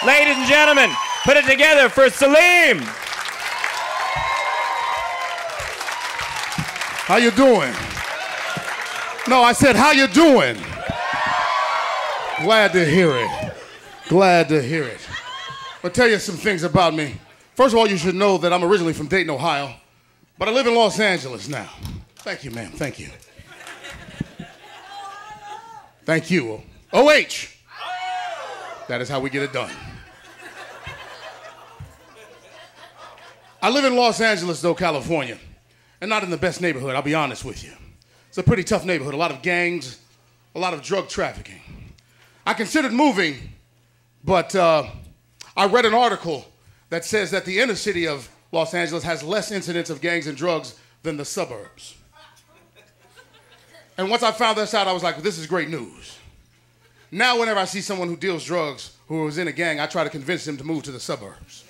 Ladies and gentlemen, put it together for TheSaleem. How you doing? No, I said, how you doing? Glad to hear it. Glad to hear it. I'll tell you some things about me. First of all, you should know that I'm originally from Dayton, Ohio, but I live in Los Angeles now. Thank you, ma'am. Thank you. Thank you. OH. That is how we get it done. I live in Los Angeles, though, California, and not in the best neighborhood, I'll be honest with you. It's a pretty tough neighborhood, a lot of gangs, a lot of drug trafficking. I considered moving, but I read an article that says that the inner city of Los Angeles has less incidents of gangs and drugs than the suburbs. And once I found this out, I was like, well, this is great news. Now whenever I see someone who deals drugs who is in a gang, I try to convince them to move to the suburbs.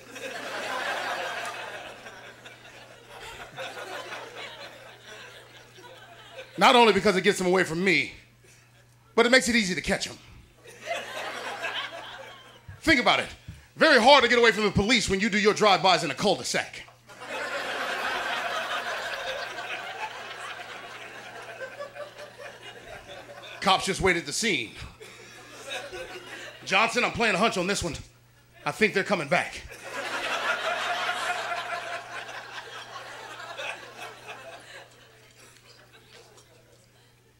Not only because it gets them away from me, but it makes it easy to catch them. Think about it. Very hard to get away from the police when you do your drive-bys in a cul-de-sac. Cops just waited at the scene. Johnson, I'm playing a hunch on this one. I think they're coming back.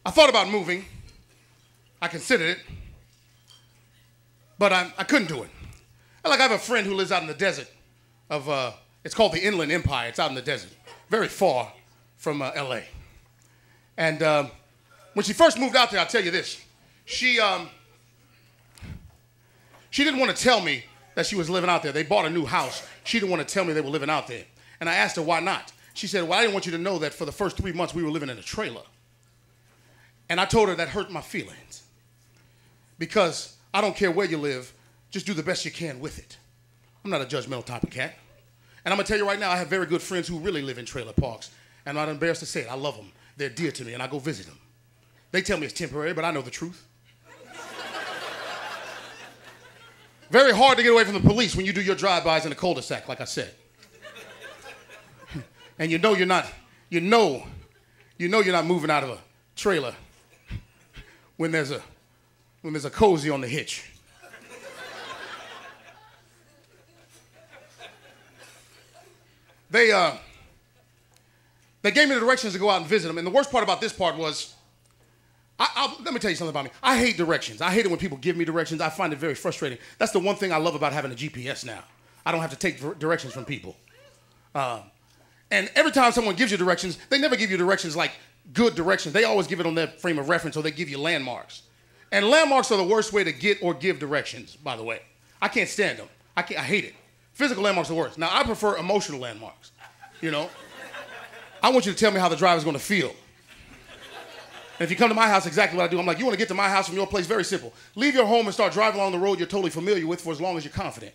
I thought about moving. I considered it. But I couldn't do it. I have a friend who lives out in the desert of, it's called the Inland Empire. It's out in the desert, very far from LA. And when she first moved out there, I'll tell you this. She didn't want to tell me that she was living out there. They bought a new house. She didn't want to tell me they were living out there. And I asked her, why not? She said, well, I didn't want you to know that for the first 3 months we were living in a trailer. And I told her that hurt my feelings. Because I don't care where you live, just do the best you can with it. I'm not a judgmental type of cat. And I'm going to tell you right now, I have very good friends who really live in trailer parks. And I'm not embarrassed to say it. I love them. They're dear to me, and I go visit them. They tell me it's temporary, but I know the truth. Very hard to get away from the police when you do your drive-bys in a cul-de-sac, like I said. And you know you're not moving out of a trailer when there's a cozy on the hitch. They gave me the directions to go out and visit them, and the worst part about this part was, let me tell you something about me. I hate directions. I hate it when people give me directions. I find it very frustrating. That's the one thing I love about having a GPS now. I don't have to take directions from people. And every time someone gives you directions, they never give you directions like good directions. They always give it on their frame of reference, or they give you landmarks. And landmarks are the worst way to get or give directions, by the way. I can't stand them. I hate it. Physical landmarks are worse. Now, I prefer emotional landmarks, you know. I want you to tell me how the driver's going to feel. And if you come to my house, exactly what I do. I'm like, you want to get to my house from your place? Very simple. Leave your home and start driving along the road you're totally familiar with for as long as you're confident.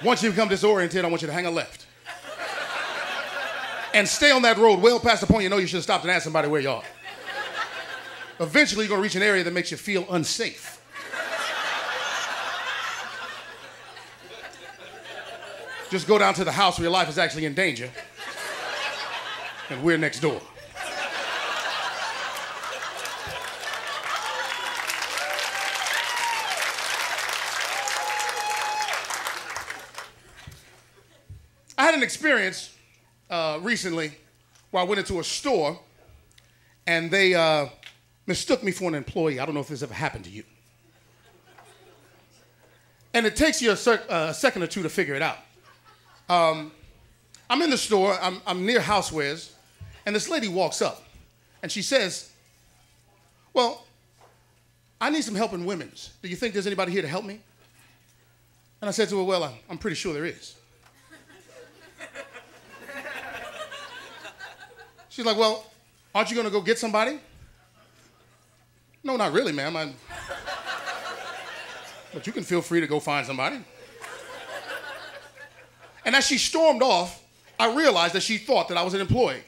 Once you become disoriented, I want you to hang a left. And stay on that road well past the point you know you should have stopped and asked somebody where you are. Eventually, you're going to reach an area that makes you feel unsafe. Just go down to the house where your life is actually in danger, and we're next door. I had an experience recently where I went into a store and they mistook me for an employee. I don't know if this ever happened to you. And it takes you a second or two to figure it out. I'm in the store, I'm near housewares, and this lady walks up and she says, well, I need some help in women's. Do you think there's anybody here to help me? And I said to her, well, I'm pretty sure there is. She's like, well, aren't you going to go get somebody? No, not really, ma'am. But you can feel free to go find somebody. And as she stormed off, I realized that she thought that I was an employee.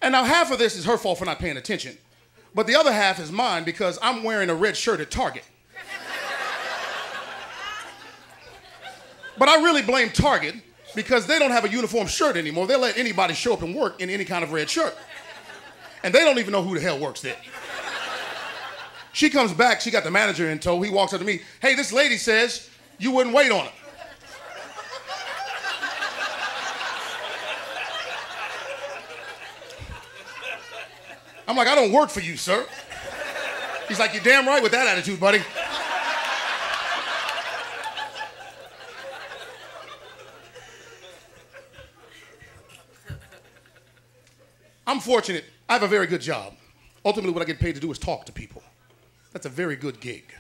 And now half of this is her fault for not paying attention. But the other half is mine because I'm wearing a red shirt at Target. But I really blame Target because they don't have a uniform shirt anymore. They'll let anybody show up and work in any kind of red shirt. And they don't even know who the hell works there. She comes back, she got the manager in tow. He walks up to me, hey, this lady says you wouldn't wait on her. I'm like, I don't work for you, sir. He's like, you're damn right with that attitude, buddy. I'm fortunate. I have a very good job. Ultimately, what I get paid to do is talk to people. That's a very good gig.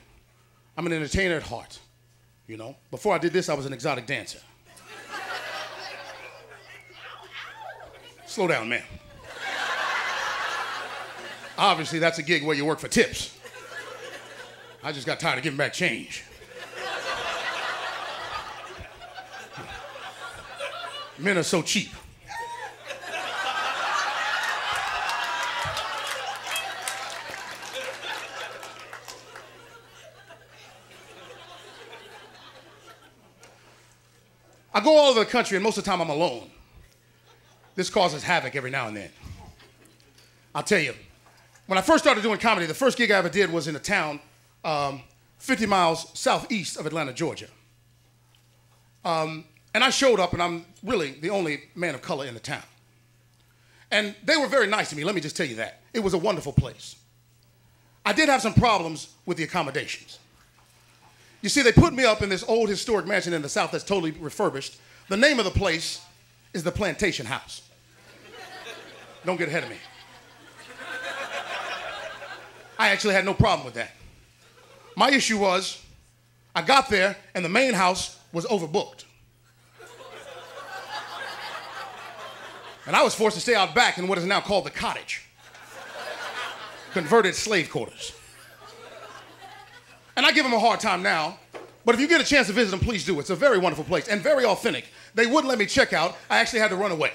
I'm an entertainer at heart, you know. Before I did this, I was an exotic dancer. Slow down, man. Obviously, that's a gig where you work for tips. I just got tired of giving back change. Men are so cheap. I go all over the country, and most of the time I'm alone. This causes havoc every now and then. I'll tell you, when I first started doing comedy, the first gig I ever did was in a town 50 miles southeast of Atlanta, Georgia. And I showed up, and I'm really the only man of color in the town. And they were very nice to me, let me just tell you that. It was a wonderful place. I did have some problems with the accommodations. You see, they put me up in this old historic mansion in the South that's totally refurbished. The name of the place is the Plantation House. Don't get ahead of me. I actually had no problem with that. My issue was, I got there and the main house was overbooked. And I was forced to stay out back in what is now called the cottage. Converted slave quarters. And I give them a hard time now, but if you get a chance to visit them, please do. It's a very wonderful place and very authentic. They wouldn't let me check out. I actually had to run away.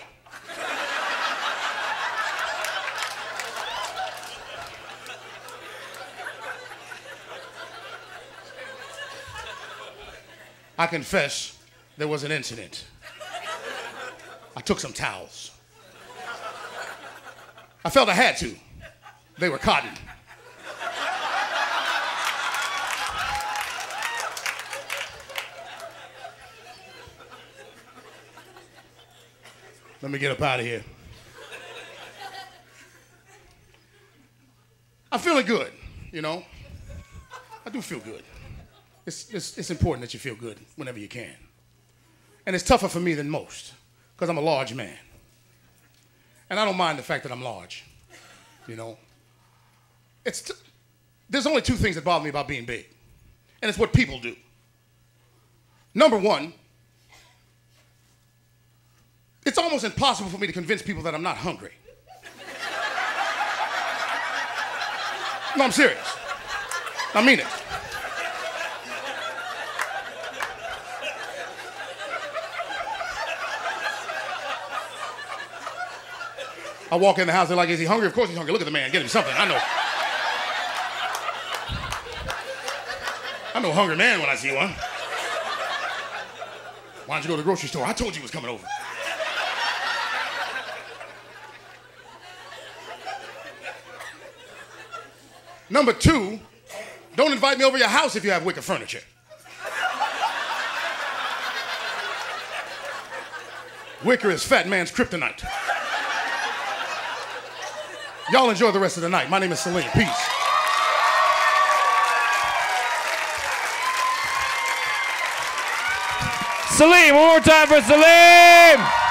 I confess, there was an incident. I took some towels. I felt I had to. They were cotton. Let me get up out of here. I'm feeling good, you know. I do feel good. It's important that you feel good whenever you can. And it's tougher for me than most, because I'm a large man. And I don't mind the fact that I'm large, you know. There's only two things that bother me about being big, and it's what people do. Number one, it's almost impossible for me to convince people that I'm not hungry. No, I'm serious. I mean it. I walk in the house, they're like, is he hungry? Of course he's hungry. Look at the man, get him something. I know a hungry man when I see one. Why don't you go to the grocery store? I told you he was coming over. Number two, don't invite me over your house if you have wicker furniture. Wicker is fat man's kryptonite. Y'all enjoy the rest of the night. My name is TheSaleem. Peace. TheSaleem, one more time for TheSaleem!